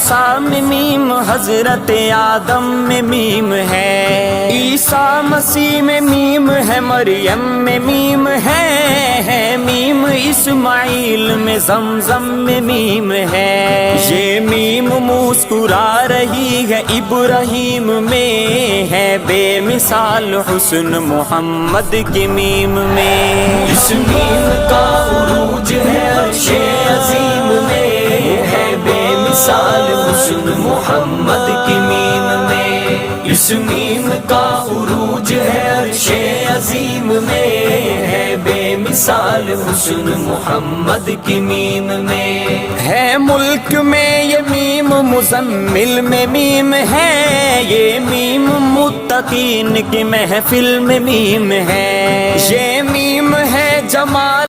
موسیٰ میں میم، حضرت آدم میں میم ہے، عیسیٰ مسیح میں میم ہے، مریم میں میم ہے میم، اسماعیل میں زمزم میں میم ہے، یہ میم مسکرا رہی ہے ابراہیم میں ہے، بے مثال حسن محمد کی میم میں، اس میم کا عروج ہے عرش عظیم میں ہے، بے مثال حسن محمد کی میم میں، اس میم کا عروج ہے عرش عظیم میں ہے، بے مثال حسن محمد کی میم میں، ہے ملک میں یہ میم، مزمل میں میم ہے، یہ میم متقین کی محفل میں میم ہے، یہ میم ہے جمال